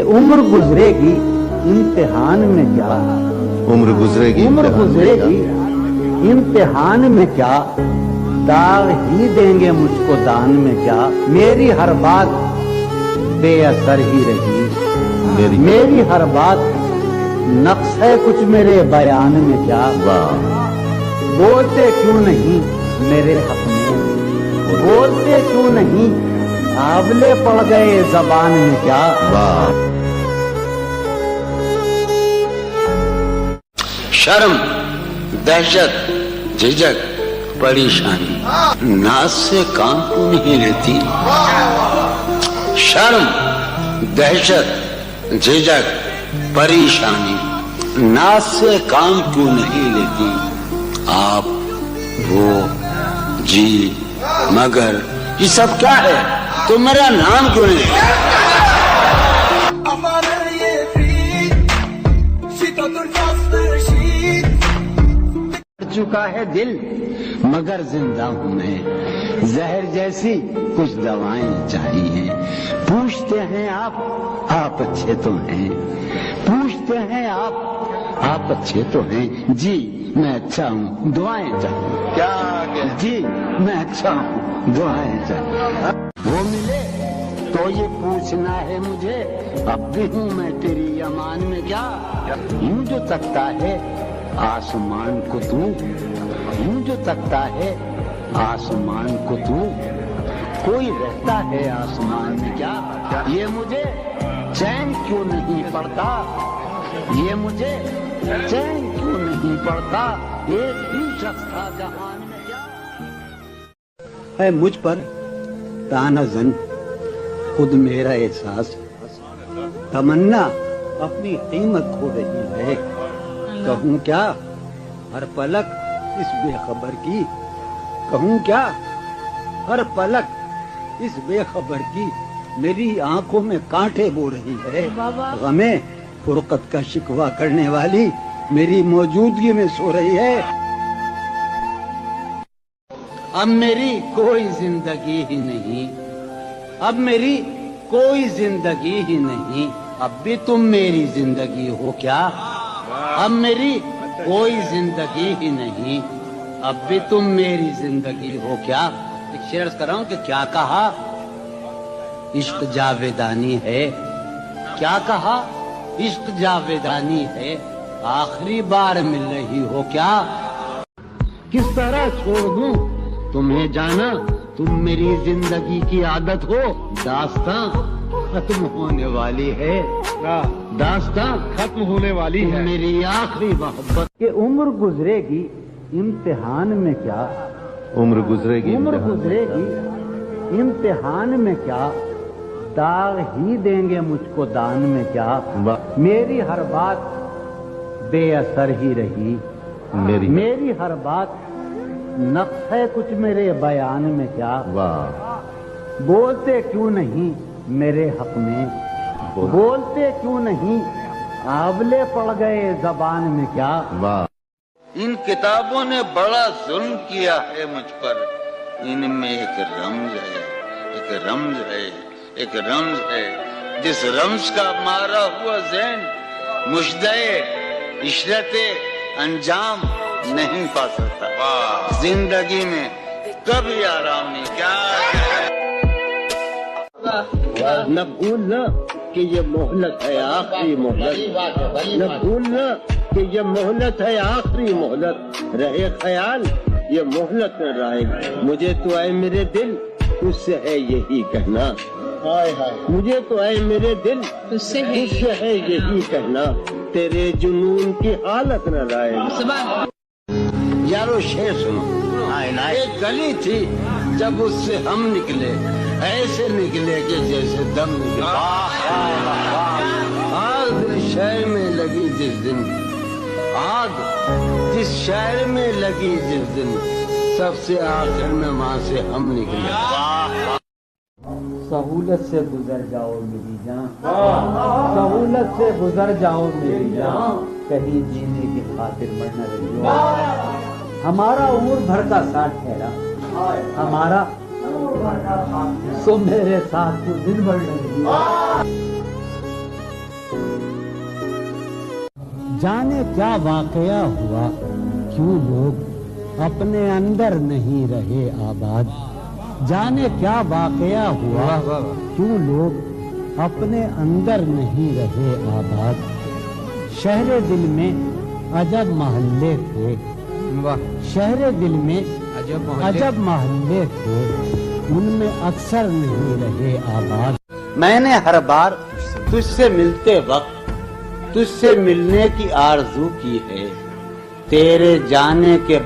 उम्र गुजरेगी इम्तिहान में क्या, उम्र गुजरेगी इम्तिहान में क्या, दाग ही देंगे मुझको दान में क्या। मेरी हर बात बेअसर ही रही, मेरी हर बात नक्श है कुछ मेरे बयान में क्या। बोलते क्यों नहीं मेरे हक में, बोलते क्यों नहीं, आंवले पड़ गए जबान में क्या। शर्म, दहशत, झिझक, परेशानी नाज से काम क्यों नहीं लेती। शर्म, दहशत, झिझक, परेशानी नाज से काम क्यों नहीं लेती। आप, वो, जी, मगर ये सब क्या है, तो मेरा नाम क्यों नहीं। चुका है दिल मगर जिंदा हूँ मैं, जहर जैसी कुछ दवाएं चाहिए। पूछते हैं आप अच्छे तो हैं, पूछते हैं आप अच्छे तो हैं। जी मैं अच्छा हूँ, दुआएं चाहिए। क्या जी मैं अच्छा हूँ, दुआएं चाहिए। वो मिले तो ये पूछना है मुझे, अब भी हूँ मैं तेरी अमान में क्या। यूं जो तकता है आसमान को तू, यूं जो तकता है आसमान को तू, कोई रहता है आसमान में क्या। ये मुझे चैन क्यों नहीं पड़ता, ये मुझे चैन क्यों नहीं पड़ता, एक ही शख्स था जहान में क्या। है मुझ पर ताना जन खुद मेरा एहसास, तमन्ना अपनी कीमत खो रही है। कहूँ क्या हर पलक इस बेखबर की, कहूँ क्या हर पलक इस बेखबर की, मेरी आंखों में कांटे बो रही है। गमे फुरकत का शिकवा करने वाली मेरी मौजूदगी में सो रही है। अब मेरी कोई जिंदगी ही नहीं, अब मेरी कोई जिंदगी ही नहीं, अब भी तुम मेरी जिंदगी हो क्या। अब मेरी कोई जिंदगी ही नहीं, अब भी तुम मेरी जिंदगी हो क्या। एक शेर कर रहा हूं कि क्या कहा इश्क जावेदानी है, क्या कहा इश्क जावेदानी है, आखिरी बार मिल रही हो क्या। किस तरह छोड़ दूं तुम्हें जाना, तुम मेरी जिंदगी की आदत हो। दास्तां खत्म होने वाली है, दास्तां खत्म होने वाली है, मेरी आखिरी मोहब्बत। कि उम्र गुजरेगी इम्तिहान में क्या, उम्र गुजरेगी इम्तिहान में क्या, दाग ही देंगे मुझको दान में क्या। मेरी हर बात बेअसर ही रही, मेरी हर बात नक्श है कुछ मेरे बयान में क्या। बोलते क्यों नहीं मेरे हक में, बोलते क्यों नहीं, आंवले पड़ गए जबान में क्या। इन किताबों ने बड़ा जुल्म किया है मुझ पर, इनमें एक रमज है, एक रमज है, एक रमज है, जिस रमज का मारा हुआ ज़हन मुश्दे इशरते अंजाम नहीं पा सकता। जिंदगी में कभी आराम नहीं। क्या न भूलना कि ये मोहलत है आखिरी मोहलत, न भूलना कि ये मोहलत है आखिरी मोहलत। रहे ख्याल ये मोहलत न रहे, मुझे तो आए मेरे दिल उससे है यही कहना। मुझे तो आए मेरे दिल उससे है यही कहना, तेरे जुनून की हालत न रहे। यारो शेर सुनो, एक गली थी जब उससे हम निकले, ऐसे निकले कि जैसे दम निकले। आग शहर में लगी जिस दिन, आग जिस शहर में लगी जिस दिन, सबसे आखिर में वहां से हम निकले। सहूलत से गुजर जाओ मेरी जान, सहूलत से गुजर जाओ मेरी जान, कहीं जीने की खातिर मर न रही। हमारा उम्र भर का साथ ठहरा, हमारा सो मेरे साथ तो दिन भर लगी। जाने क्या वाकया हुआ, क्यों लोग अपने अंदर नहीं रहे आबाद। जाने क्या वाकया हुआ, क्यों लोग अपने अंदर नहीं रहे आबाद। शहरे दिल में अजब महल्ले थे, शहरे दिल में अजब महल्ले थे, उनमें अक्सर नहीं रहे आबाद। मैंने हर बार तुझसे मिलते वक्त तुझसे मिलने की आरज़ू की है, तेरे जाने के